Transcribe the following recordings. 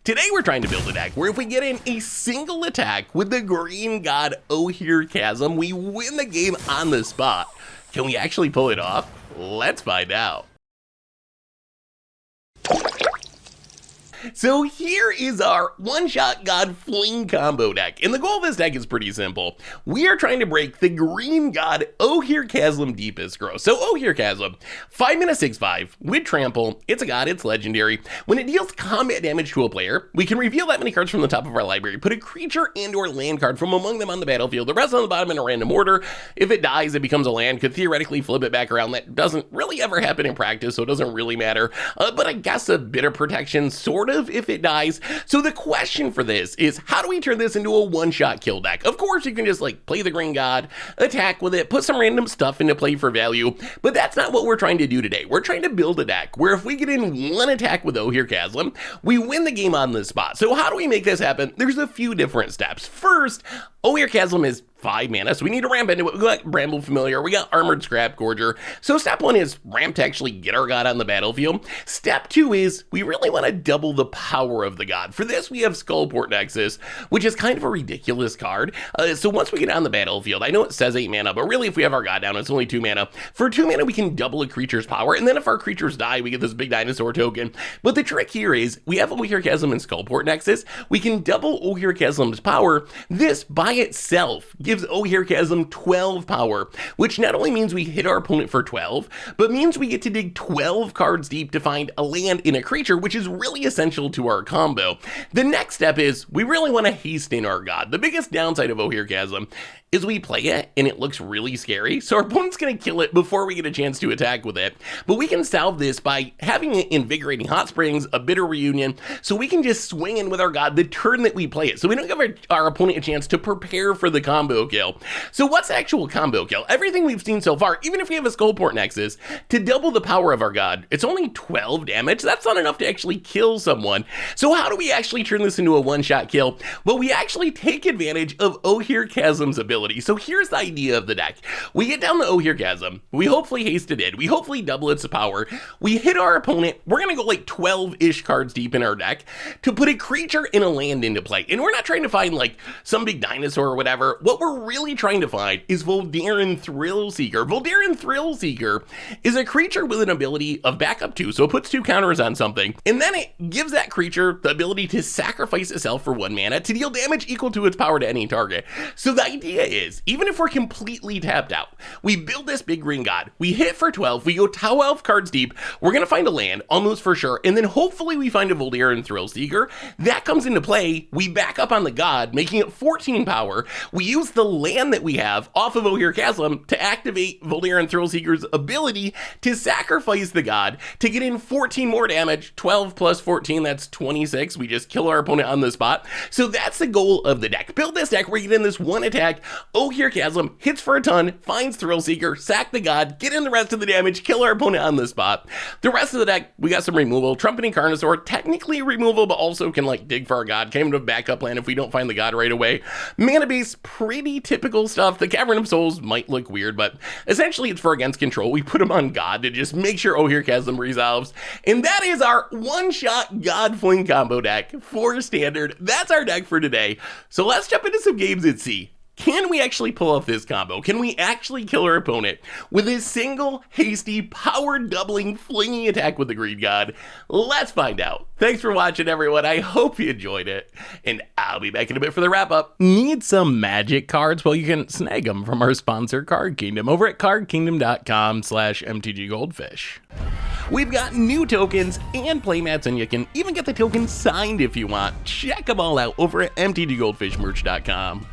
Today we're trying to build a deck where if we get in a single attack with the green God Ojer Kaslem, we win the game on the spot. Can we actually pull it off? Let's find out. So here is our one-shot God Fling combo deck, and the goal of this deck is pretty simple. We are trying to break the green God Ojer Kaslem deepest growth. So Ojer Kaslem, 5-mana 6/5 with trample. It's a god, it's legendary. When it deals combat damage to a player, we can reveal that many cards from the top of our library, put a creature and or land card from among them on the battlefield, the rest on the bottom in a random order. If it dies, it becomes a land, could theoretically flip it back around. That doesn't really ever happen in practice, so it doesn't really matter. But I guess a bit of protection, sort of, if it dies. So the question for this is, how do we turn this into a one-shot kill deck? Of course, you can just play the green god, attack with it, put some random stuff into play for value, but that's not what we're trying to do today. We're trying to build a deck where if we get in one attack with Ojer Kaslem, we win the game on the spot. So how do we make this happen? There's a few different steps. First, Ojer Kaslem is 5 mana, so we need to ramp into it. We got Bramble Familiar, we got Armored Scrap Gorger. So step 1 is ramp to actually get our god on the battlefield. Step 2 is we really want to double the power of the god. For this, we have Skullport Nexus, which is kind of a ridiculous card. So once we get on the battlefield, I know it says 8 mana, but really if we have our god down, it's only 2 mana. For 2 mana, we can double a creature's power, and then if our creatures die, we get this big dinosaur token. But the trick here is, we have Ojer Kaslem and Skullport Nexus. We can double Ojer Kaslem's power. This, by itself, gives Ojer Kaslem 12 power, which not only means we hit our opponent for 12, but means we get to dig 12 cards deep to find a land in a creature, which is really essential to our combo. The next step is, we really want to haste in our god. The biggest downside of Ojer Kaslem is we play it and it looks really scary, so our opponent's going to kill it before we get a chance to attack with it. But we can solve this by having Invigorating Hot Springs, a Bitter Reunion, so we can just swing in with our god the turn that we play it, so we don't give our opponent a chance to prepare for the combo kill. So what's the actual combo kill? Everything we've seen so far, even if we have a Skullport Nexus, to double the power of our god, it's only 12 damage. That's not enough to actually kill someone. So how do we actually turn this into a one-shot kill? Well, we actually take advantage of Ojer Kaslem's ability. So here's the idea of the deck. We get down the Ojer Kaslem, we hopefully haste it in, we hopefully double its power, we hit our opponent, we're gonna go 12-ish cards deep in our deck to put a creature and a land into play. And we're not trying to find some big dinosaur or whatever. What we're really trying to find is Voldaren Thrillseeker. Voldaren Thrillseeker is a creature with an ability of backup 2, so it puts 2 counters on something, and then it gives that creature the ability to sacrifice itself for 1 mana to deal damage equal to its power to any target. So the idea is, even if we're completely tapped out, we build this big green god, we hit for 12, we go 12 cards deep, we're gonna find a land, almost for sure, and then hopefully we find a Voldaren Thrillseeker. That comes into play, we back up on the god, making it 14 power, we use the land that we have off of Ojer Kaslem to activate Voldaren Thrillseeker's ability to sacrifice the god to get in 14 more damage. 12 plus 14, that's 26. We just kill our opponent on the spot. So that's the goal of the deck. Build this deck where you get in this one attack, Ojer Kaslem hits for a ton, finds Thrillseeker, sack the god, get in the rest of the damage, kill our opponent on the spot. The rest of the deck, we got some removal. Trumpeting Carnosaur, technically removal, but also can dig for our god, came to a backup land if we don't find the god right away. Mana base, pretty typical stuff. The Cavern of Souls might look weird, but essentially it's for against control. We put them on god to just make sure Ojer Kaslem resolves. And that is our one-shot God Fling combo deck for standard. That's our deck for today. So let's jump into some games and see. Can we actually pull off this combo? Can we actually kill our opponent with a single, hasty, power-doubling, flingy attack with the Green God? Let's find out. Thanks for watching, everyone. I hope you enjoyed it, and I'll be back in a bit for the wrap-up. Need some magic cards? Well, you can snag them from our sponsor, Card Kingdom, over at cardkingdom.com/mtggoldfish. We've got new tokens and playmats, and you can even get the tokens signed if you want. Check them all out over at mtggoldfishmerch.com.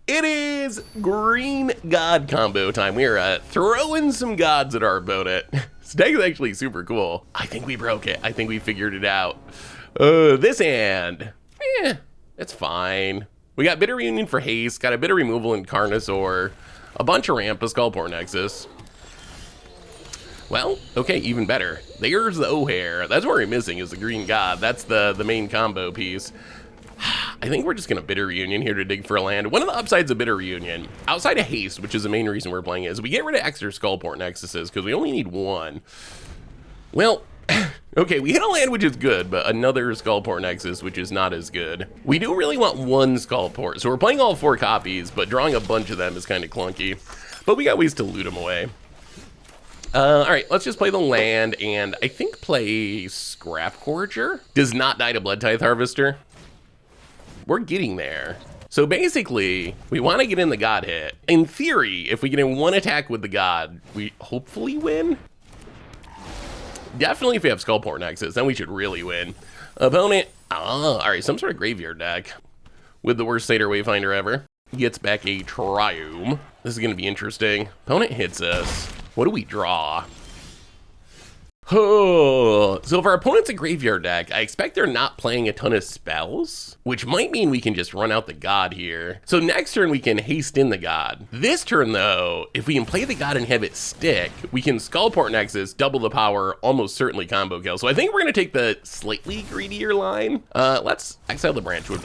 It is Green God combo time. We're throwing some gods at our opponent. This deck is actually super cool. I think we broke it. I think we figured it out. This hand, it's fine. We got Bitter Reunion for haste, got a bit of removal in Carnosaur, a bunch of ramp, a Skullport Nexus. Well, okay, even better. There's the Ojer. That's what we're missing, is the Green God. That's the main combo piece. I think we're just going to Bitter Reunion here to dig for a land. One of the upsides of Bitter Reunion, outside of haste, which is the main reason we're playing, is we get rid of extra Skullport Nexuses because we only need 1. Well, Okay, we hit a land, which is good, but another Skullport Nexus, which is not as good. We do really want one Skullport, so we're playing all 4 copies, but drawing a bunch of them is kind of clunky. But we got ways to loot them away. All right, let's just play the land, and I think play Scrap Gorger. Does not die to Blood Tithe Harvester. We're getting there. So basically, we want to get in the God hit. In theory, if we get in 1 attack with the God, we hopefully win. Definitely if we have Skullport Nexus, then we should really win. Opponent, all right, some sort of graveyard deck with the worst Satyr Wayfinder ever. Gets back a Triume. This is gonna be interesting. Opponent hits us. What do we draw? Oh, so if our opponent's a graveyard deck, I expect they're not playing a ton of spells, which might mean we can just run out the God here. So next turn we can haste in the God. This turn though, if we can play the God and have it stick, we can Skullport Nexus, double the power, almost certainly combo kill. So I think we're gonna take the slightly greedier line. Let's exile the Branchwood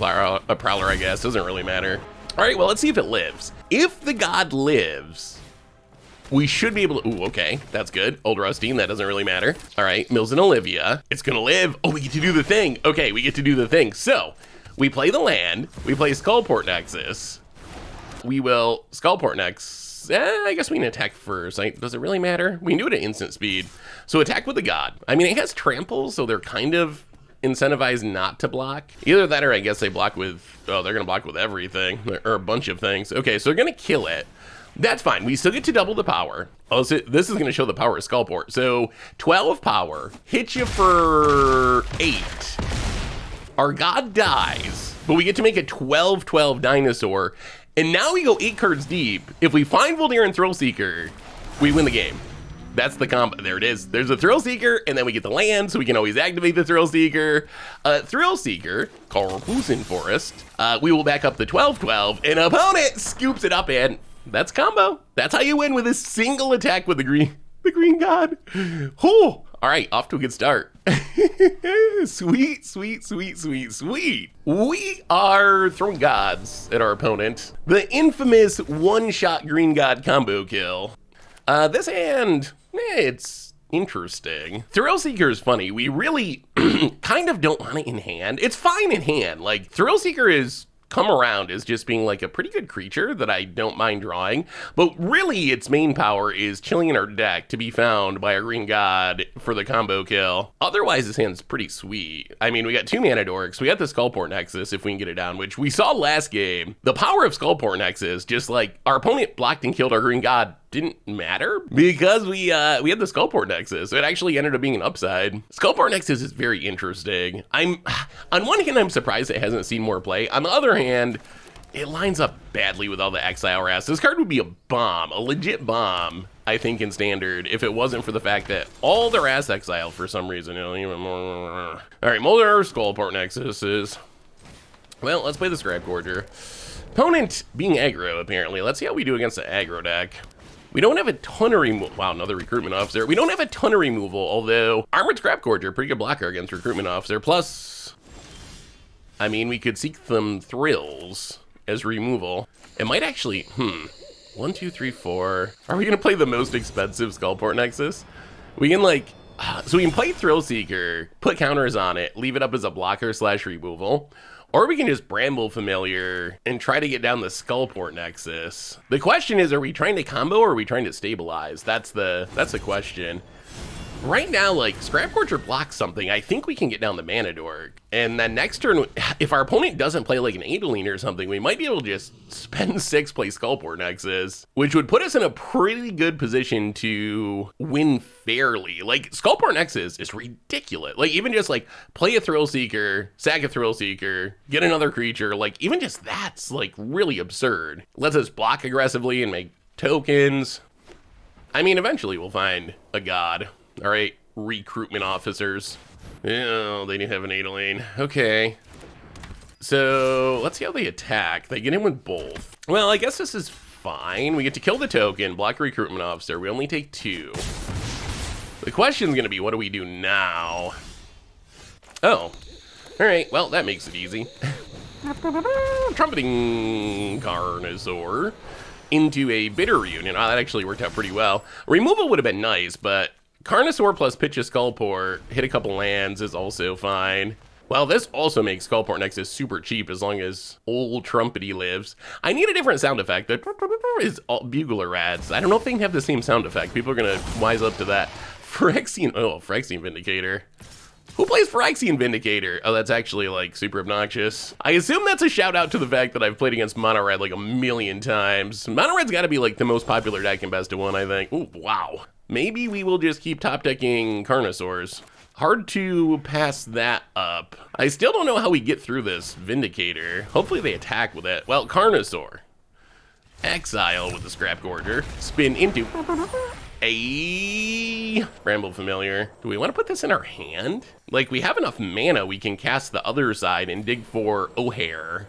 Prowler, I guess, doesn't really matter. All right, well, let's see if it lives. If the God lives, we should be able to, ooh, okay, that's good. Old Rustine, that doesn't really matter. All right, Mills and Olivia, it's gonna live. Oh, we get to do the thing. Okay, we get to do the thing. So, we play the land, we play Skullport Nexus. We will Skullport Nexus. I guess we can attack first. Does it really matter? We can do it at instant speed. So attack with the God. I mean, it has trample, so they're kind of incentivized not to block. Either that or I guess they block with, oh, they're gonna block with everything, or a bunch of things. Okay, so they're gonna kill it. That's fine. We still get to double the power. Oh, so this is going to show the power of Skullport. So 12 power, hit you for 8. Our God dies, but we get to make a 12/12 dinosaur. And now we go 8 cards deep. If we find Voldiran Thrillseeker, we win the game. That's the combo. There it is. There's a Thrillseeker, and then we get the land, so we can always activate the Thrillseeker. Thrillseeker, Carbusin Forest. We will back up the 12/12, and opponent scoops it up in. That's combo. That's how you win with a single attack with the green God. Oh, all right, off to a good start. Sweet, sweet, sweet, sweet, sweet. We are throwing gods at our opponent. The infamous one-shot green God combo kill. This hand, it's interesting. Thrillseeker is funny. We really kind of don't want it in hand. It's fine in hand. Like, Thrillseeker is come around as just being like a pretty good creature that I don't mind drawing, but really its main power is chilling in our deck to be found by a green God for the combo kill. Otherwise, this hand's pretty sweet. I mean, we got 2 mana dorks, we got the Skullport Nexus if we can get it down, which we saw last game. The power of Skullport Nexus, just like our opponent blocked and killed our green God, didn't matter because we had the Skullport Nexus. So it actually ended up being an upside. Skullport Nexus is very interesting. On one hand, I'm surprised it hasn't seen more play. On the other hand, it lines up badly with all the exile wrath. This card would be a bomb, a legit bomb, I think, in standard, if it wasn't for the fact that all the wrath exiled for some reason. Even more. All right, Molder Skullport Nexus is, well, let's play the Scrap Gorger. Opponent being aggro, apparently. Let's see how we do against the aggro deck. We don't have a ton of removal. Wow, another recruitment officer. We don't have a ton of removal, although Armored Scrap Gorger, pretty good blocker against recruitment officer. Plus, I mean, we could seek them thrills as removal. It might actually, 1, 2, 3, 4. Are we gonna play the most expensive Skullport Nexus? We can so we can play Thrillseeker, put counters on it, leave it up as a blocker / removal. Or we can just Bramble Familiar and try to get down the Skullport Nexus. The question is, are we trying to combo or are we trying to stabilize? That's the question. Right now, like, Scrap Gorger blocks something. I think we can get down the Mana Dork. And then next turn, if our opponent doesn't play like an Adeline or something, we might be able to just spend 6, play Skullport Nexus, which would put us in a pretty good position to win fairly. Like, Skullport Nexus is ridiculous. Like, even just like play a Thrillseeker, sack a Thrillseeker, get another creature, like even just that's like really absurd. Lets us block aggressively and make tokens. I mean, eventually we'll find a god. All right, recruitment officers. Oh, they didn't have an Adeline. Okay. So let's see how they attack. They get in with both. Well, I guess this is fine. We get to kill the token, block recruitment officer. We only take 2. The question's gonna be, what do we do now? Oh, all right, well, that makes it easy. Trumpeting Carnosaur into a bitter reunion. Oh, that actually worked out pretty well. Removal would have been nice, but Carnosaur plus pitch a Skullport, hit a couple lands is also fine. Well, this also makes Skullport Nexus super cheap as long as old Trumpety lives. I need a different sound effect. That is all Bugler Rats. I don't know if they can have the same sound effect. People are gonna wise up to that. Phyrexian Vindicator. Who plays Phyrexian Vindicator? Oh, that's actually like super obnoxious. I assume that's a shout out to the fact that I've played against Mono Red like a million times. Mono Red's gotta be like the most popular deck in best of one, I think. Ooh, wow. Maybe we will just keep top decking Carnosaurs. Hard to pass that up. I still don't know how we get through this Vindicator. Hopefully they attack with it. Well, Carnosaur. Exile with the Scrap Gorger. Spin into a Bramble Familiar. Do we want to put this in our hand? Like, we have enough mana, we can cast the other side and dig for Ojer.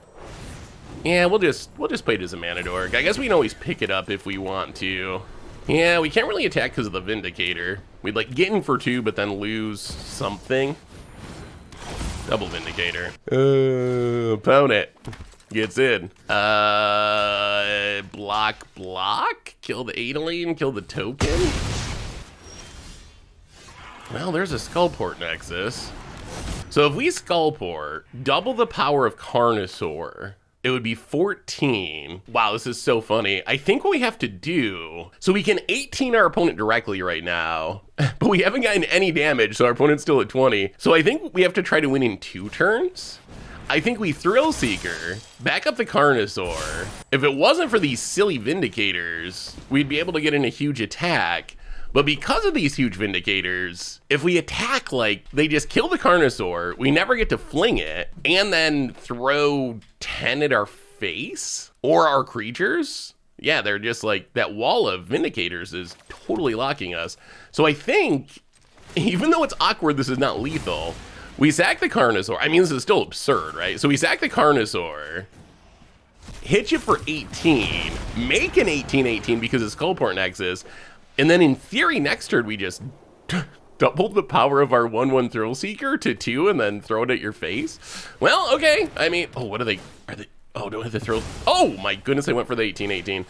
Yeah, we'll just play it as a mana dork. I guess we can always pick it up if we want to. Yeah, we can't really attack because of the Vindicator. We'd like get in for 2, but then lose something. Double Vindicator. Opponent gets in. Block. Kill the Adeleine, kill the token. Well, there's a Skullport Nexus. So if we Skullport, double the power of Carnosaur, it would be 14. Wow, this is so funny. I think what we have to do, so we can 18 our opponent directly right now, but we haven't gotten any damage, so our opponent's still at 20. So I think we have to try to win in 2 turns. I think we Thrill Seeker, back up the Carnosaur. If it wasn't for these silly Vindicators, we'd be able to get in a huge attack. But because of these huge Vindicators, if we attack, like, they just kill the Carnosaur, we never get to fling it, and then throw 10 at our face? Or our creatures? Yeah, they're just like, that wall of Vindicators is totally locking us. So I think, even though it's awkward, this is not lethal. We sack the Carnosaur. I mean, this is still absurd, right? So we sack the Carnosaur, hit you for 18, make an 18-18 because it's Skullport Nexus, and then in theory, next turn, we just double the power of our 1/1 Thrill Seeker to 2 and then throw it at your face. Well, okay. I mean, oh, what are they? Oh, don't hit the thrill. Oh my goodness, I went for the 18-18.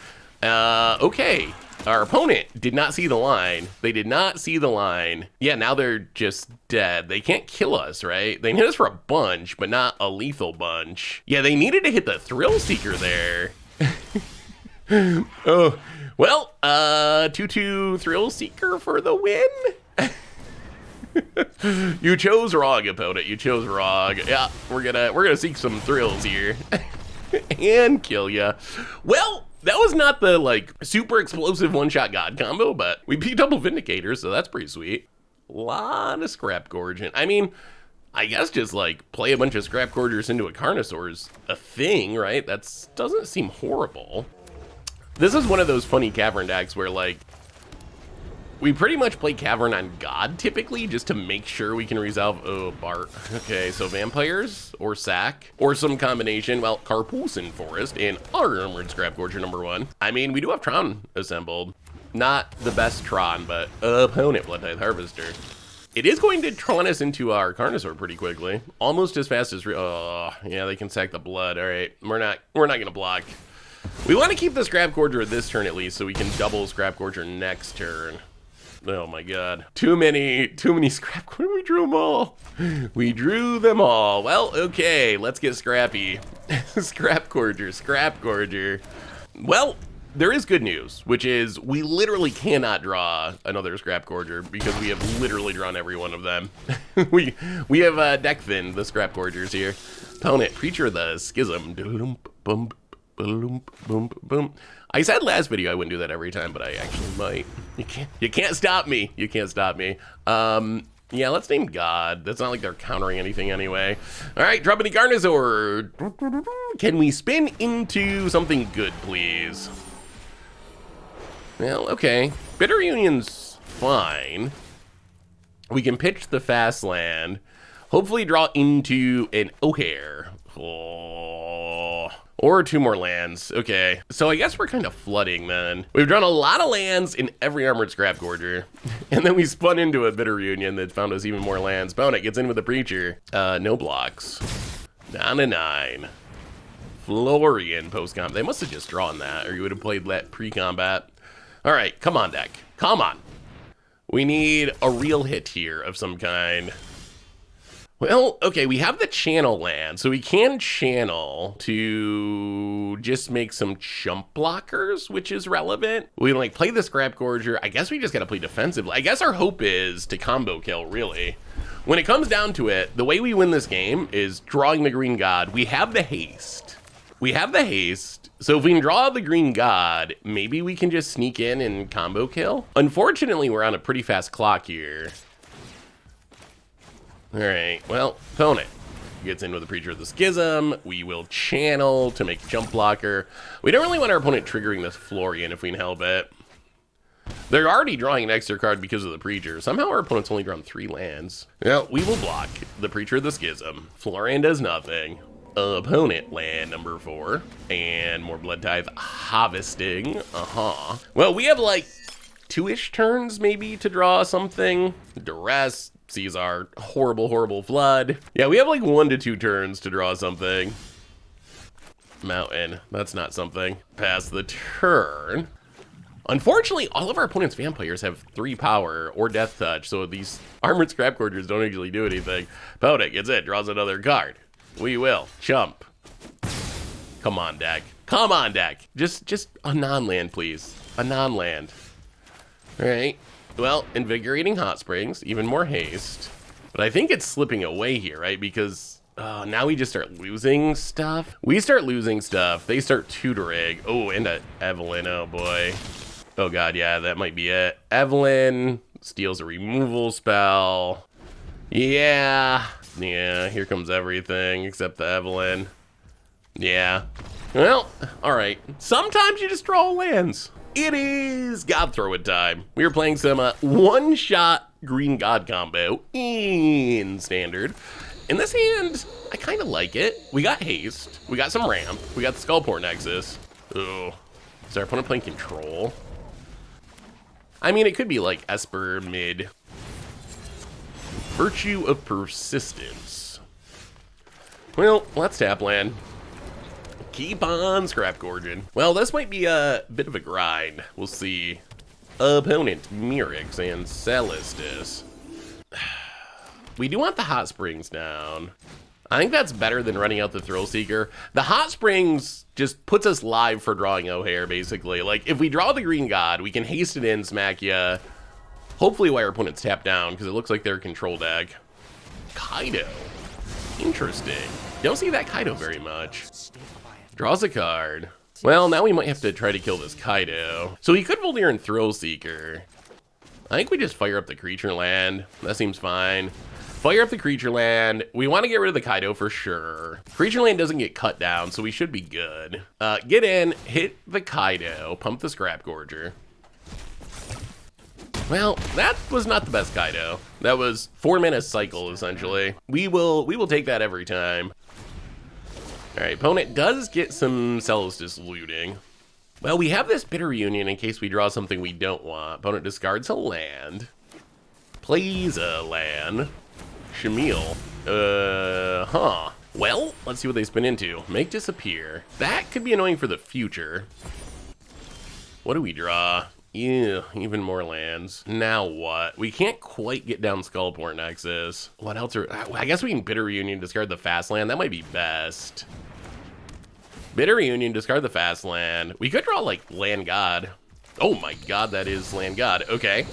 Okay. Our opponent did not see the line. They did not see the line. Yeah, now they're just dead. They can't kill us, right? They hit us for a bunch, but not a lethal bunch. Yeah, they needed to hit the Thrill Seeker there. Oh. Well, 2/2 Thrill Seeker for the win. You chose wrong, opponent. You chose wrong. Yeah, we're gonna seek some thrills here and kill ya. Well, that was not the like super explosive one-shot God combo, but we beat double Vindicators, so that's pretty sweet. A lot of Scrap Gorging. I mean, I guess just like play a bunch of Scrap Gorgers into a Carnosaur is a thing, right? That doesn't seem horrible. This is one of those funny Cavern decks where, like, we pretty much play Cavern on God, typically, just to make sure we can resolve... Oh, Bart. Okay, so Vampires, or Sack, or some combination. Well, Carpoosin Forest, and our Armored Scrap Gorger #1. I mean, we do have Tron assembled. Not the best Tron, but opponent Blood Tithe Harvester. It is going to Tron us into our Carnosaur pretty quickly. Almost as fast as... Oh, yeah, they can sack the blood. All right, we're not going to block. We want to keep the Scrap Gorger this turn at least, so we can double Scrap Gorger next turn. Oh my god. Too many Scrap Gorger. We drew them all. We drew them all. Well, okay, let's get scrappy. Scrap Gorger. Well, there is good news, which is we literally cannot draw another Scrap Gorger because we have literally drawn every one of them. we have deck thin the Scrap Gorgers here. Opponent, Preacher of the Schism. Boom. Boom, boom, boom. I said last video I wouldn't do that every time, but I actually might. You can't stop me. You can't stop me. Yeah, let's name God. That's not like they're countering anything anyway. All right, drop any Carnosaur. Can we spin into something good, please? Well, okay. Bitter Union's fine. We can pitch the fast land. Hopefully draw into an Ojer. Oh. Or 2 more lands. Okay, so I guess we're kind of flooding then. We've drawn a lot of lands in every Armored Scrap Gorger. And then we spun into a Bitter Union that found us even more lands. Bonnet gets in with the Preacher. No blocks. Down to 9. Florian post-combat. They must have just drawn that, or you would have played that pre-combat. All right, come on, deck. Come on. We need a real hit here of some kind. Well, okay, we have the channel land, so we can channel to just make some chump blockers, which is relevant. We can like play the Scrap Gorger. I guess we just gotta play defensively. I guess our hope is to combo kill, really. When it comes down to it, the way we win this game is drawing the Green God. We have the haste. We have the haste. So if we can draw the Green God, maybe we can just sneak in and combo kill. Unfortunately, we're on a pretty fast clock here. All right, well, opponent gets in with the Preacher of the Schism. We will channel to make jump blocker. We don't really want our opponent triggering this Florian if we can help it. They're already drawing an extra card because of the Preacher. Somehow our opponent's only drawn 3 lands. Well, we will block the Preacher of the Schism. Florian does nothing. Opponent land number 4. And more Blood Tithe harvesting. Well, we have like 2-ish turns maybe to draw something. Duress sees our horrible flood. Yeah, we have like 1 to 2 turns to draw something. Mountain, that's not something. Pass the turn. Unfortunately, all of our opponent's vampires have 3 power or death touch, so these armored Scrap Gorgers don't actually do anything. Opponent gets it, draws another card. We will chump. Come on, deck. Come on, deck. Just a non-land, please. A non-land. All right. Well, Invigorating Hot Springs, even more haste. But I think it's slipping away here, right? Because now we just start losing stuff. We start losing stuff. They start tutoring. Oh, and a Evelyn. Oh, boy. Oh, God, yeah, that might be it. Evelyn steals a removal spell. Yeah, here comes everything except the Evelyn. Yeah. Well, all right. Sometimes you just draw lands. It is God Throw It time. We are playing some one-shot Green God combo in Standard. In this hand, I kind of like it. We got haste. We got some ramp. We got the Skullport Nexus. Oh, is our opponent playing control? I mean, it could be like Esper mid. Virtue of Persistence. Well, let's tap land. Keep on Scrap Gorging. Well, this might be a bit of a grind. We'll see. Opponent, Mirix and Celestis. We do want the Hot Springs down. I think that's better than running out the Thrill Seeker. The Hot Springs just puts us live for drawing O'Hare, basically. Like, if we draw the Green God, we can haste it in, smack ya. Hopefully while our opponent's tapped down, because it looks like they're a control deck. Kaido. Interesting. Don't see that Kaido very much. Draws a card. Well, now we might have to try to kill this Kaido. So he could Voldir and Thrill Seeker. I think we just fire up the creature land. That seems fine. Fire up the creature land. We want to get rid of the Kaido for sure. Creature land doesn't get cut down, so we should be good. Get in, hit the Kaido, pump the Scrap Gorger. Well, that was not the best Kaido. That was 4 mana cycle, essentially. We will take that every time. All right, opponent does get some Celestis looting. Well, we have this Bitter Reunion in case we draw something we don't want. Opponent discards a land. Plays a land. Shamil. Well, let's see what they spin into. Make Disappear. That could be annoying for the future. What do we draw? Yeah, even more lands. Now what? We can't quite get down Skullport Nexus. What else are... I guess we can Bitter Reunion, discard the fast land. That might be best. Bitter Reunion, discard the fast land. We could draw, like, Land God. Oh my god, that is Land God. Okay.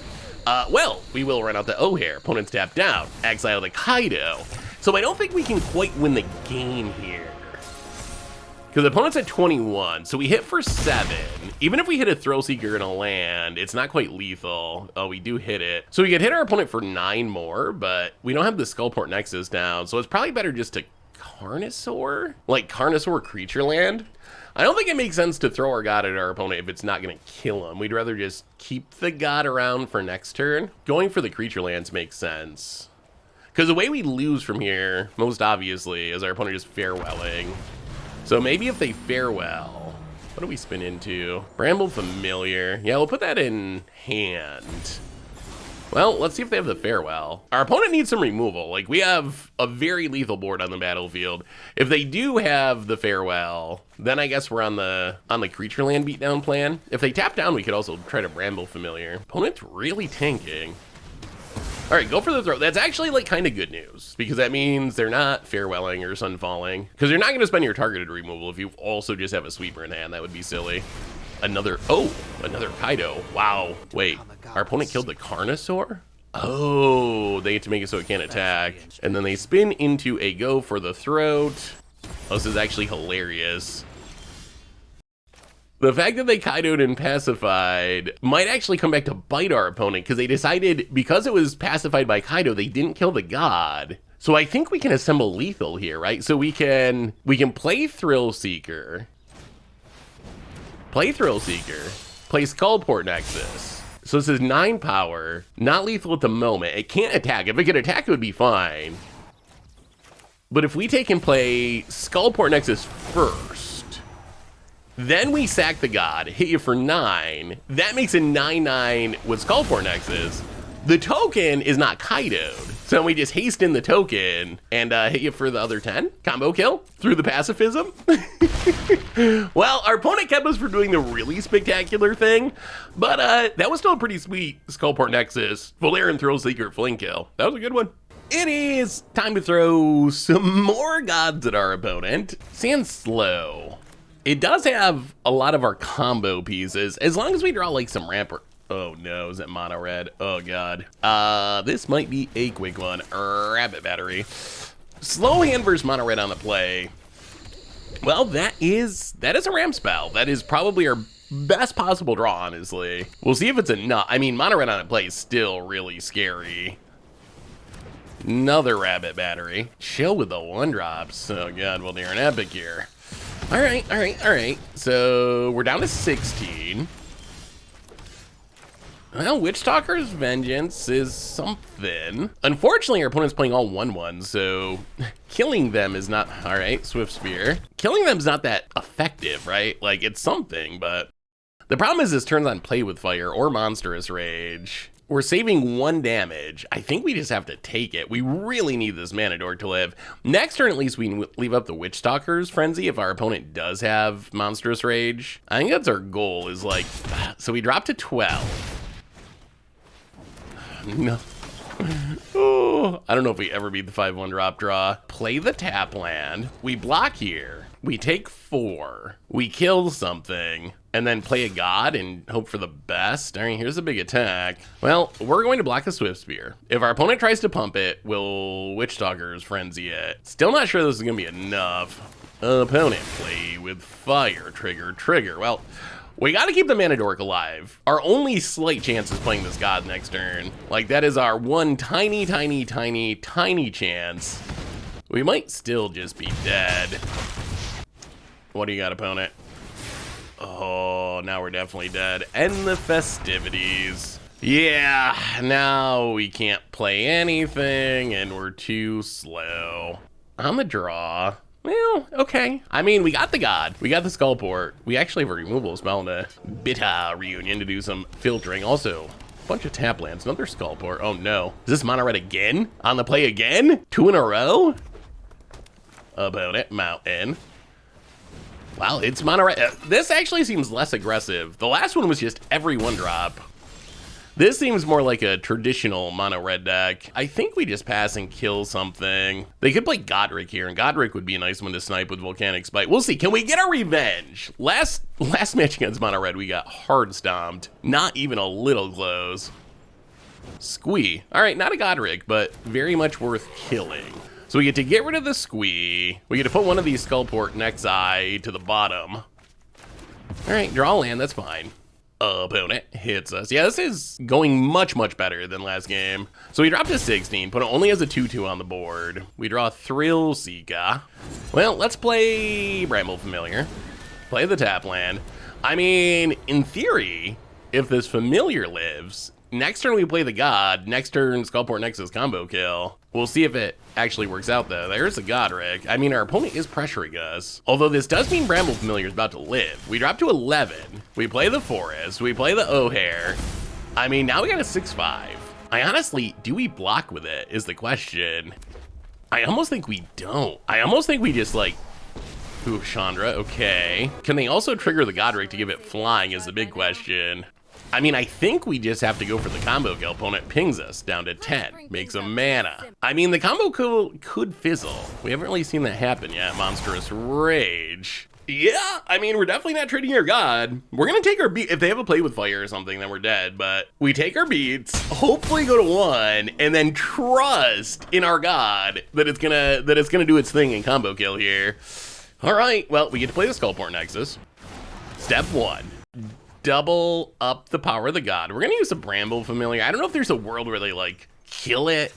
Well, we will run out the O'Hare. Opponent's tapped down. Exile the Kaido. So I don't think we can quite win the game here. Because the opponent's at 21, so we hit for 7. Even if we hit a Thrill Seeker in a land, it's not quite lethal. Oh, we do hit it. So we could hit our opponent for 9 more, but we don't have the Skullport Nexus down, so it's probably better just to Carnosaur? Like Carnosaur creature land? I don't think it makes sense to throw our god at our opponent if it's not going to kill him. We'd rather just keep the god around for next turn. Going for the creature lands makes sense. Because the way we lose from here, most obviously, is our opponent just farewelling. So maybe if they farewell, what do we spin into? Bramble Familiar. Yeah, we'll put that in hand. Well, let's see if they have the Farewell. Our opponent needs some removal. Like, we have a very lethal board on the battlefield. If they do have the Farewell, then I guess we're on the creature land beatdown plan. If they tap down, we could also try to Bramble Familiar. Opponent's really tanking. All right, go for the throw. That's actually like kind of good news because that means they're not farewelling or sunfalling because you're not going to spend your targeted removal if you also just have a sweeper in hand. That would be silly. Another Kaido. Wow. Wait, our opponent killed the Carnosaur? Oh, they get to make it so it can't attack. And then they spin into a go for the throat. Oh, this is actually hilarious. The fact that they Kaido'd and pacified might actually come back to bite our opponent because they decided because it was pacified by Kaido, they didn't kill the god. So I think we can assemble lethal here, right? So we can play Thrill Seeker, play Skullport Nexus. So this is 9 power, not lethal at the moment. It can't attack. If it could attack, it would be fine. But if we take and play Skullport Nexus first, then we sack the god, hit you for 9. That makes a 9/9 with Skullport Nexus. The token is not Kaido'd, so we just hasten the token and hit you for the other 10. Combo kill through the pacifism. Well, our opponent kept us from doing the really spectacular thing, but that was still a pretty sweet Skullport Nexus, Valerian Thrill Seeker fling kill. That was a good one. It is time to throw some more gods at our opponent. Sand Slow. It does have a lot of our combo pieces, as long as we draw like some ramp. Oh no, is it mono red? Oh god. This might be a quick one. Rabbit Battery. Slow hand versus mono red on the play. Well, that is a ramp spell. That is probably our best possible draw, honestly. We'll see if it's enough. I mean, mono red on the play is still really scary. Another Rabbit Battery. Chill with the 1-drops. Oh god, well, they're an epic here. All right. So we're down to 16. Well, Witchtalker's Vengeance is something. Unfortunately, our opponent's playing all 1/1, so killing them is not, all right, Swift Spear. Killing them is not that effective, right? Like, it's something, but the problem is this turns on Play with Fire or Monstrous Rage. We're saving 1 damage. I think we just have to take it. We really need this mana dork to live. Next turn, at least, we can leave up the Witchstalker's Frenzy if our opponent does have Monstrous Rage. I think that's our goal, is like, so we drop to 12. No. Oh, I don't know if we ever beat the 5/1 drop draw. Play the tap land. We block here. We take 4. We kill something. And then play a god and hope for the best. All right, here's a big attack. Well, we're going to block the Swift Spear. If our opponent tries to pump it, we'll Witchstalker's Frenzy it. Still not sure this is gonna be enough. Opponent Play with Fire, trigger. Well, we gotta keep the mana dork alive. Our only slight chance is playing this god next turn. Like, that is our one tiny chance. We might still just be dead. What do you got, opponent? Oh, now we're definitely dead. End the festivities. Yeah, now we can't play anything and we're too slow. On the draw, well, okay. I mean, we got the god. We got the Skullport. We actually have a removal spell in a Bitta Reunion to do some filtering. Also, a bunch of tap lands, another Skullport. Oh no. Is this mono red again? On the play again? 2 in a row? Opponent, Mountain. Wow, it's mono red. This actually seems less aggressive. The last one was just every 1-drop. This seems more like a traditional mono red deck. I think we just pass and kill something. They could play Godric here, and Godric would be a nice one to snipe with Volcanic Spite. We'll see. Can we get a revenge? Last match against mono red, we got hard stomped. Not even a little close. Squee. All right, not a Godric, but very much worth killing. So we get to get rid of the Squee. We get to put one of these Skullport Nexi to the bottom. All right, draw land, that's fine. Opponent hits us. Yeah, this is going much better than last game. So we dropped to 16, but it only has a 2/2 on the board. We draw Thrill Seeker. Well, let's play Bramble Familiar. Play the tap land. I mean, in theory, if this Familiar lives, next turn we play the god, next turn Skullport Nexus combo kill. We'll see if it actually works out though. There's a Godric. I mean, our opponent is pressuring us. Although this does mean Bramble Familiar is about to live. We drop to 11. We play the Forest. We play the Ojer. I mean, now we got a 6/5. I honestly, do we block with it is the question. I almost think we don't. I almost think we just like, ooh, Chandra, okay. Can they also trigger the Godric to give it flying is the big question. I mean, I think we just have to go for the combo kill. Opponent pings us down to 10, makes a mana. I mean, the combo kill could fizzle. We haven't really seen that happen yet. Monstrous Rage. Yeah, I mean, we're definitely not trading our God. We're gonna take our beat. If they have a play with fire or something, then we're dead. But we take our beats, hopefully go to 1, and then trust in our God that it's gonna do its thing in combo kill here. All right, well, we get to play the Skullport Nexus. Step 1. Double up the power of the God. We're gonna use a Bramble Familiar. I don't know if there's a world where they like kill it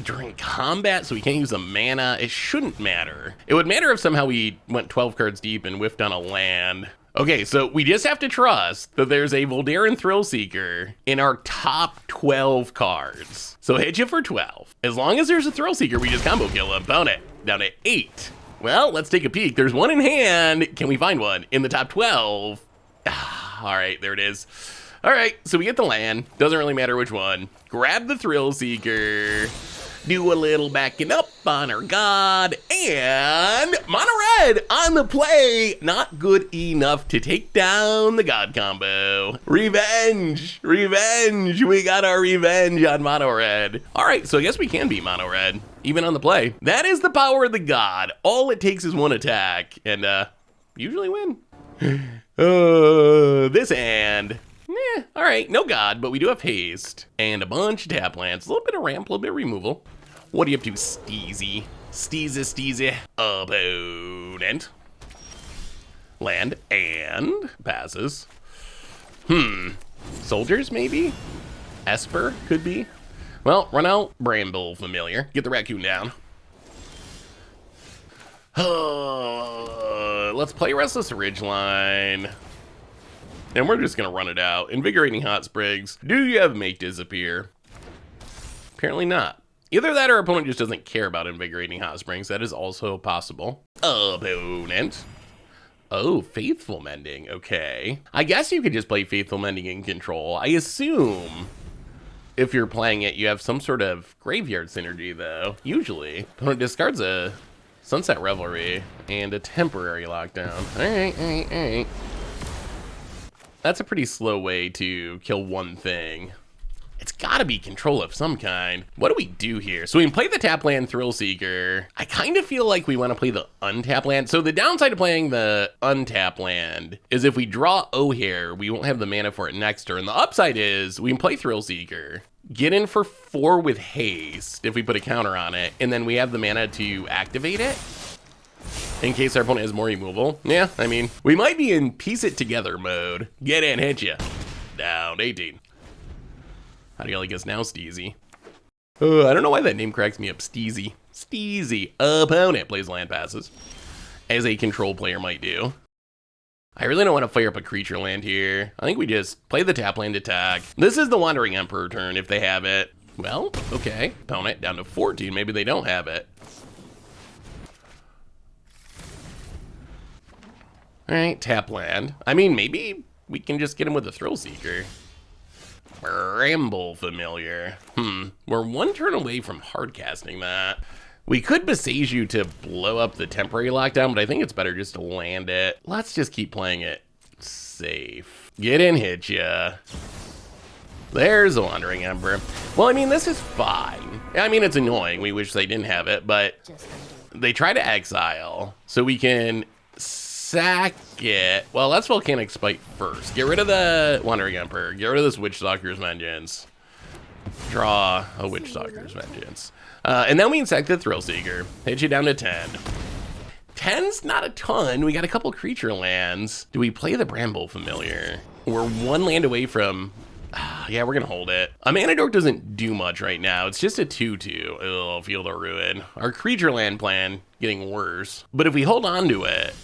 during combat, so we can't use a mana. It shouldn't matter. It would matter if somehow we went 12 cards deep and whiffed on a land. Okay, so we just have to trust that there's a Voldaren Thrillseeker in our top 12 cards. So hit you for 12. As long as there's a Thrillseeker, we just combo kill him. Bone it. Down to 8. Well, let's take a peek. There's one in hand. Can we find one in the top 12? All right, there it is. All right, so we get the land. Doesn't really matter which one. Grab the Thrillseeker. Do a little backing up on our God. And mono red on the play. Not good enough to take down the God combo. Revenge. Revenge. We got our revenge on mono red. All right, so I guess we can beat mono red, even on the play. That is the power of the God. All it takes is one attack, and usually win. This hand. All right, no God, but we do have haste and a bunch of tap lands, a little bit of ramp, a little bit of removal. What are you up to, Steezy? Steezy. Opponent. Land and passes. Soldiers, maybe? Esper could be. Well, run out Bramble Familiar. Get the raccoon down. Let's play Restless Ridgeline. And we're just gonna run it out. Invigorating Hot Springs. Do you have Make Disappear? Apparently not. Either that or our opponent just doesn't care about Invigorating Hot Springs. That is also possible. Opponent. Oh, Faithful Mending. Okay. I guess you could just play Faithful Mending in control. I assume if you're playing it, you have some sort of graveyard synergy, though. Usually. Opponent discards a Sunset Revelry and a temporary lockdown. All right. That's a pretty slow way to kill one thing. It's gotta be control of some kind. What do we do here? So we can play the tap land Thrillseeker. I kind of feel like we want to play the untap land. So the downside of playing the untap land is if we draw Ojer, we won't have the mana for it next turn. The upside is we can play Thrillseeker, get in for 4 with haste if we put a counter on it, and then we have the mana to activate it in case our opponent has more removal. Yeah, I mean, we might be in piece it together mode. Get in, hit ya. Down 18. How do you like us now, Steezy? I don't know why that name cracks me up, Steezy. Steezy. Opponent plays land passes, as a control player might do. I really don't want to fire up a creature land here. I think we just play the tap land attack. This is the Wandering Emperor turn if they have it. Well, okay. Opponent down to 14. Maybe they don't have it. All right, tap land. I mean, maybe we can just get him with a Thrillseeker. Bramble Familiar. We're 1 turn away from hard casting that. We could Besage You to blow up the temporary lockdown, but I think it's better just to land it. Let's just keep playing it safe. Get in, hit ya. There's the Wandering Emperor. Well, I mean, this is fine. I mean, it's annoying. We wish they didn't have it, but they try to exile, so we can sack it. Well, let's Volcanic Spite first. Get rid of the Wandering Emperor. Get rid of this Witchstalker's Vengeance. Draw a Witchstalker's Vengeance. And then we can sack the Thrillseeker. Hit you down to 10. 10's not a ton. We got a couple creature lands. Do we play the Bramble Familiar? We're 1 land away from... yeah, we're gonna hold it. A Mana Dork doesn't do much right now. It's just a 2/2. Oh, Field of Ruin. Our creature land plan getting worse. But if we hold on to it...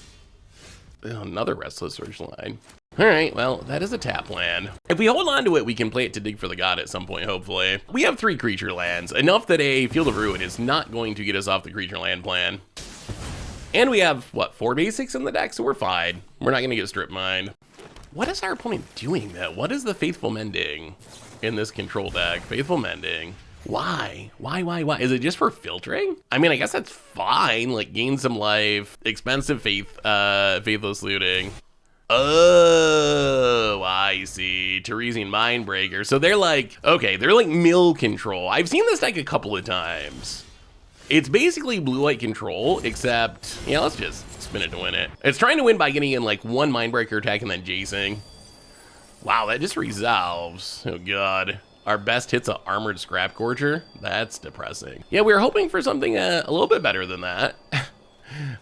Oh, another Restless Ridgeline. All right, well, that is a tap land. If we hold on to it, we can play it to dig for the God at some point, hopefully. We have 3 creature lands, enough that a Field of Ruin is not going to get us off the creature land plan. And we have, what, 4 basics in the deck, so we're fine. We're not gonna get strip mined. What is our opponent doing, though? What is the Faithful Mending? in this control deck. Faithful Mending. Why? Why? Is it just for filtering? I mean, I guess that's fine. Like, gain some life, expensive faithless looting. Oh, I see. Teresian Mindbreaker. So they're like, okay, they're like mill control. I've seen this deck a couple of times. It's basically blue-white control, except, yeah, let's just spin it to win it. It's trying to win by getting in like one Mindbreaker attack and then Jacing. Wow, that just resolves. Oh, God. Our best hit's an Armored Scrap Gorger? That's depressing. Yeah, we were hoping for something a little bit better than that.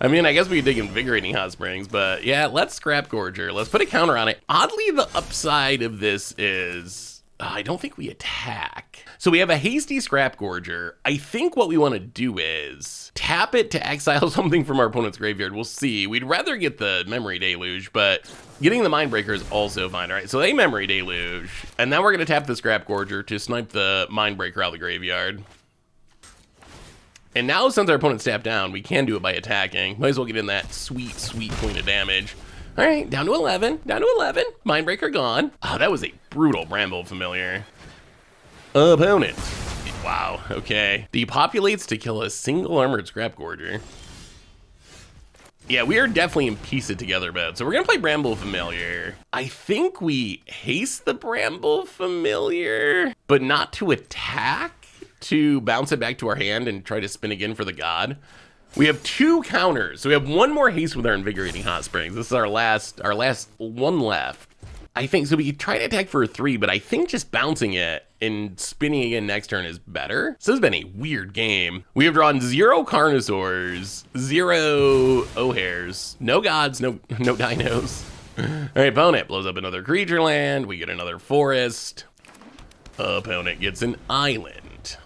I mean, I guess we could take Invigorating Hot Springs, but yeah, let's Scrap Gorger. Let's put a counter on it. Oddly, the upside of this is I don't think we attack. So we have a hasty Scrap Gorger. I think what we want to do is tap it to exile something from our opponent's graveyard. We'll see. We'd rather get the Memory Deluge, but getting the Mindbreaker is also fine. All right, so they Memory Deluge, and now we're going to tap the Scrap Gorger to snipe the Mindbreaker out of the graveyard. And now, since our opponent's tapped down, we can do it by attacking. Might as well get in that sweet, sweet point of damage. All right, down to 11, Mindbreaker gone. Oh, that was a brutal Bramble Familiar. Opponent. Wow, okay. Depopulates to kill a single Armored Scrap Gorger. Yeah, we are definitely in piece it together mode. So we're gonna play Bramble Familiar. I think we haste the Bramble Familiar, but not to attack, to bounce it back to our hand and try to spin again for the God. We have 2 counters, so we have 1 more haste with our Invigorating Hot Springs. This is our last one left. I think, so we could try to attack for a 3, but I think just bouncing it and spinning again next turn is better. So this has been a weird game. We have drawn 0 Carnosaurs, 0 Ohers, no gods, no dinos. All right, opponent blows up another creature land. We get another forest. Opponent gets an island.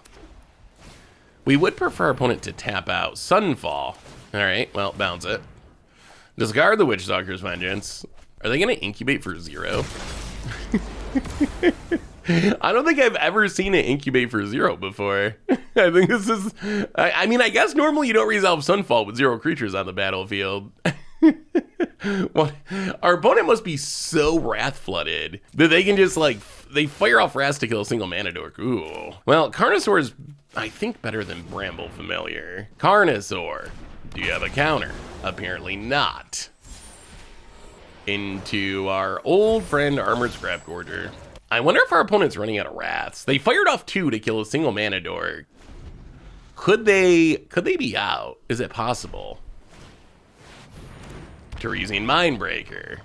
We would prefer our opponent to tap out Sunfall. All right, well, bounce it. Discard the Witchstalker's Vengeance. Are they gonna incubate for 0? I don't think I've ever seen it incubate for 0 before. I think this is, I mean, I guess normally you don't resolve Sunfall with 0 creatures on the battlefield. What? Our opponent must be so wrath flooded that they can just like, they fire off Wrath to kill a single mana dork. Ooh. Well, Carnosaur is, I think, better than Bramble Familiar. Carnosaur, do you have a counter? Apparently not. Into our old friend Armored Scrap Gorger. I wonder if our opponent's running out of Wraths. They fired off 2 to kill a single mana dork. Could they be out? Is it possible? Teresian Mindbreaker.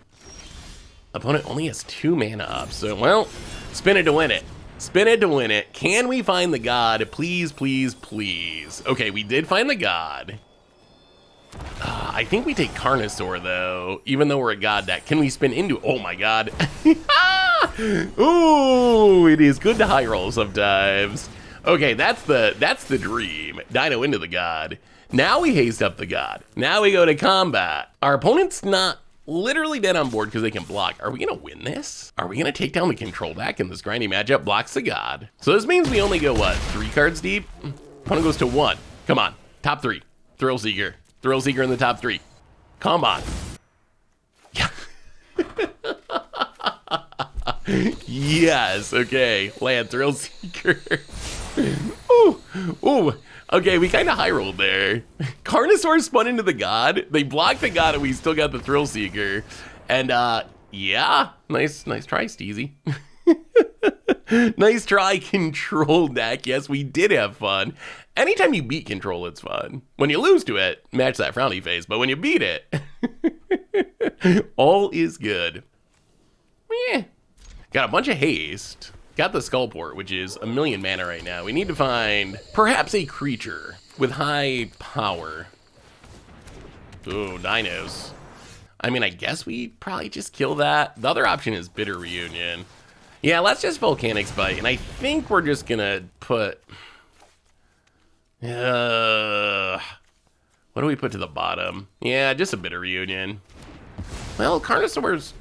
Opponent only has 2 mana up, so, well, spin it to win it. Spin it to win it. Can we find the God? Please, please, please. Okay, we did find the God. I think we take Carnosaur, though, even though we're a God deck. Can we spin into, oh my God. Ooh, it is good to high roll sometimes. Okay, that's the dream. Dino into the God. Now we haste up the God. Now we go to combat. Our opponent's not literally dead on board because they can block. Are we gonna win this? Are we gonna take down the control deck and this grindy matchup blocks the God? So this means we only go, what, 3 cards deep? Opponent goes to 1. Come on, top 3. Thrill Seeker. Thrill Seeker in the top 3. Come on. Yes, okay. Land Thrill Seeker. Ooh, ooh. Okay, we kind of high rolled there. Carnosaur spun into the God. They blocked the God, and we still got the Thrill Seeker. And yeah, nice try, Steezy. Nice try, control deck. Yes, we did have fun. Anytime you beat control, it's fun. When you lose to it, match that frowny face. But when you beat it, all is good. Yeah. Got a bunch of haste. Got the Skullport, which is 1,000,000 mana right now. We need to find perhaps a creature with high power. Ooh, dinos. I mean, I guess we probably just kill that. The other option is Bitter Reunion. Yeah, let's just Volcanic Spite, and I think we're just gonna put... what do we put to the bottom? Yeah, just a Bitter Reunion. Well, Carnosaur's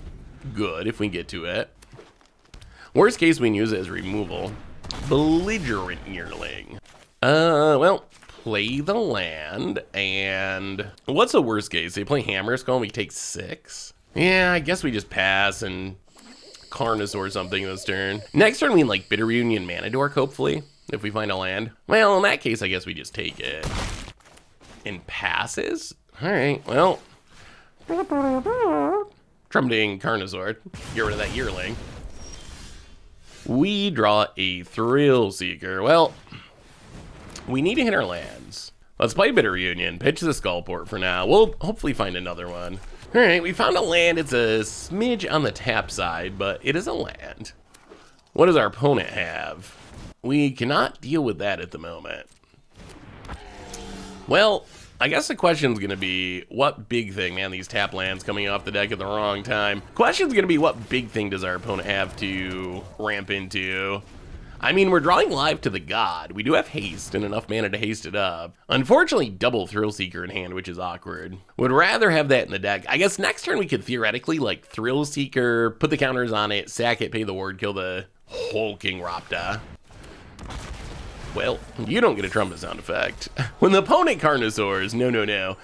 good if we get to it. Worst case, we can use it as removal. Belligerent Yearling. Well, play the land, and what's the worst case? They play Hammer Skull and we take 6? Yeah, I guess we just pass and Carnosaur something this turn. Next turn, we like Bitter Reunion Mana Dork, hopefully, if we find a land. Well, in that case, I guess we just take it. And passes? All right, well. Trumpeting Carnosaur. Get rid of that yearling. We draw a Thrill Seeker. Well, we need to hit our lands. Let's play Bitter Reunion. Pitch the Skullport for now. We'll hopefully find another one. All right, we found a land. It's a smidge on the tap side, but it is a land. What does our opponent have? We cannot deal with that at the moment. Well, I guess the question's gonna be, what big thing, man, these tap lands coming off the deck at the wrong time. Question's gonna be, what big thing does our opponent have to ramp into? I mean, we're drawing live to the God. We do have haste and enough mana to haste it up. Unfortunately, double Thrill Seeker in hand, which is awkward. Would rather have that in the deck. I guess next turn we could theoretically, like, Thrill Seeker, put the counters on it, sack it, pay the ward, kill the hulking Rapta. Well, you don't get a trumpet sound effect. When the opponent Carnosaurs, no.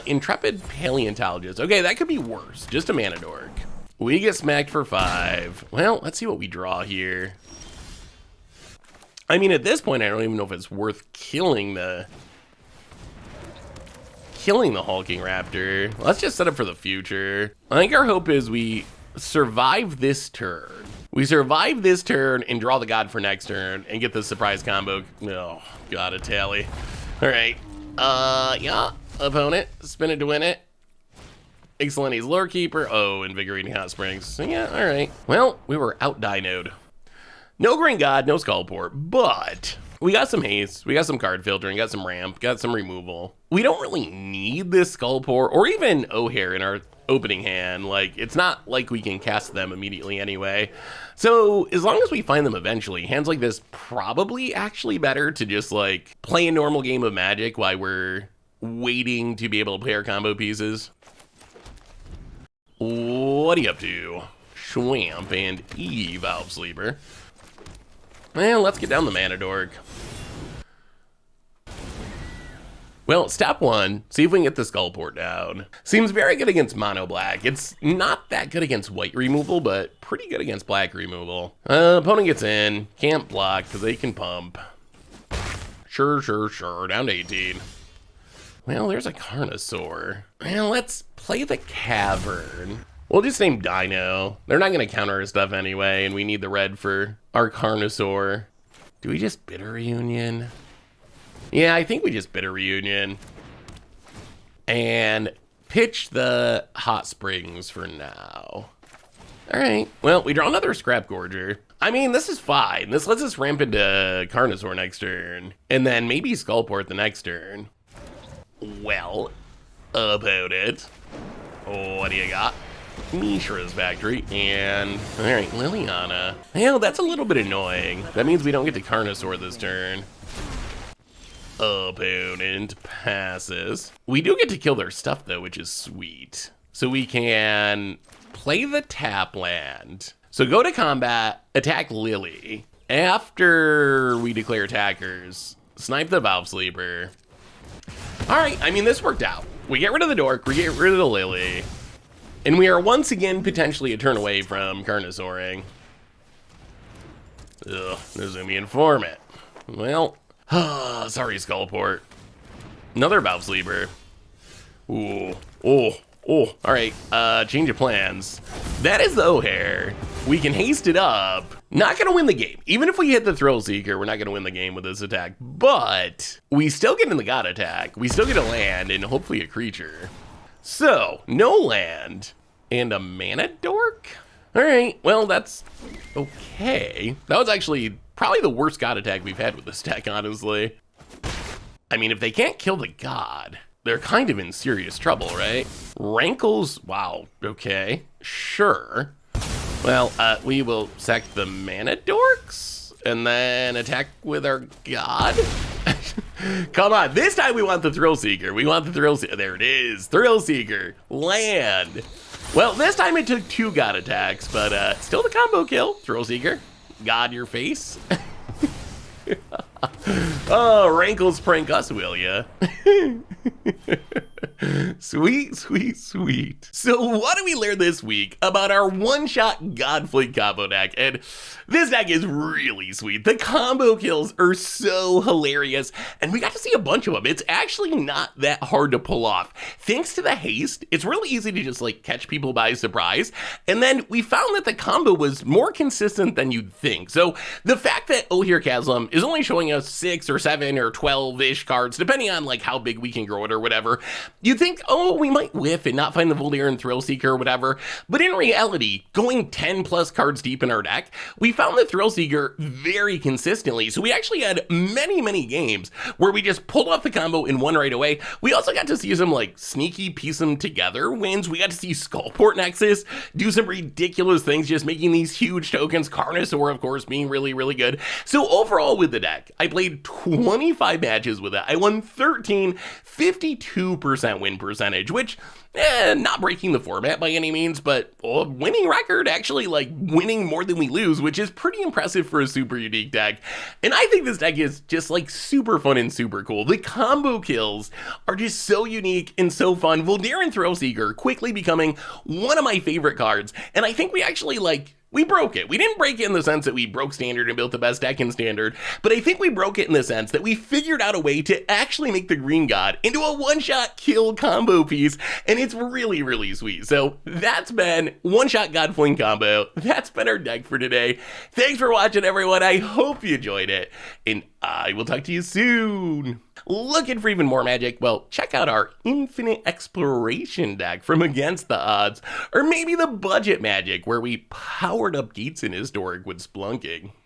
Intrepid Paleontologist. Okay, that could be worse. Just a Mana Dork. We get smacked for 5. Well, let's see what we draw here. I mean, at this point, I don't even know if it's worth killing the hulking raptor. Let's just set up for the future. I think our hope is we survive this turn. We survive this turn and draw the God for next turn and get the surprise combo. Oh, got a tally. All right. Yeah, opponent, spin it to win it. Ixalante's Lorekeeper. Oh, Invigorating Hot Springs. Yeah, all right. Well, we were out dinoed. No Green God, no Skullport, but we got some haste, we got some card filtering, got some ramp, got some removal. We don't really need this Skullport or even Ojer in our opening hand. Like, it's not like we can cast them immediately anyway. So as long as we find them eventually, hands like this probably actually better to just like play a normal game of Magic while we're waiting to be able to play our combo pieces. What are you up to? Schwamp and Valve Sleeper. Well, let's get down the Mana Dork. Well, step 1, see if we can get the Skullport down. Seems very good against mono black. It's not that good against white removal, but pretty good against black removal. Opponent gets in, can't block because they can pump. Sure, down to 18. Well, there's a Carnosaur. Well, let's play the Cavern. We'll just name Dino. They're not going to counter our stuff anyway, and we need the red for our Carnosaur. Do we just Bitter Reunion? Yeah, I think we just Bitter Reunion. And pitch the Hot Springs for now. All right. Well, we draw another Scrap Gorger. I mean, this is fine. This lets us ramp into Carnosaur next turn. And then maybe Skullport the next turn. Well, about it. What do you got? Mishra's Factory, and all right, Liliana. Hell, that's a little bit annoying. That means we don't get to Carnosaur this turn. Opponent passes. We do get to kill their stuff though, which is sweet. So we can play the tap land. So go to combat, attack Lily. After we declare attackers, snipe the Valve Sleeper. All right, I mean, this worked out. We get rid of the Dork, we get rid of the Lily. And we are once again potentially a turn away from Carnosauring. Ugh, there's gonna be Informant. Well, sorry, Skullport. Another Valve Sleeper. Ooh, all right, change of plans. That is the Ojer. We can haste it up. Not gonna win the game. Even if we hit the Thrill Seeker, we're not gonna win the game with this attack. But we still get in the God attack. We still get a land and hopefully a creature. So, no land and a Mana Dork? All right, well, that's okay. That was actually probably the worst God attack we've had with this deck, honestly. I mean, if they can't kill the God, they're kind of in serious trouble, right? Rankles, wow, okay, sure. Well, we will sack the Mana Dorks and then attack with our God. Come on, this time we want the Thrill Seeker. We want the Thrill Seeker. There it is, Thrill Seeker, land. Well, this time it took 2 God attacks, but still the combo kill. Thrill Seeker, God your face. Oh, Rankles prank us, will ya? Sweet, sweet, sweet. So what do we learn this week about our one-shot God Fling combo deck? And this deck is really sweet. The combo kills are so hilarious, and we got to see a bunch of them. It's actually not that hard to pull off. Thanks to the haste, it's really easy to just like catch people by surprise. And then we found that the combo was more consistent than you'd think. So the fact that Ojer Kaslem is only showing us 6 or 7 or 12-ish cards, depending on like how big we can grow it or whatever, you'd think, oh, we might whiff and not find the Voldaire and Thrill Seeker or whatever. But in reality, going 10 plus cards deep in our deck, we found the Thrill Seeker very consistently. So we actually had many games where we just pulled off the combo and won right away. We also got to see some like sneaky piece them together wins. We got to see Skullport Nexus do some ridiculous things, just making these huge tokens. Carnosaur, of course, being really good. So overall with the deck, I played 25 matches with it. I won 13, 52% win percentage, which not breaking the format by any means, but a winning record, actually like winning more than we lose, which is pretty impressive for a super unique deck. And I think this deck is just like super fun and super cool. The combo kills are just so unique and so fun. Voldaire and Thrill Seeker quickly becoming one of my favorite cards. And I think we actually we broke it. We didn't break it in the sense that we broke Standard and built the best deck in Standard, but I think we broke it in the sense that we figured out a way to actually make the Green God into a one-shot kill combo piece, and it's really sweet. So that's been one-shot God Fling combo. That's been our deck for today. Thanks for watching, everyone. I hope you enjoyed it, and I will talk to you soon. Looking for even more magic? Well, check out our Infinite Exploration deck from Against the Odds, or maybe the Budget Magic, where we powered up Geats in Historic with Splunking.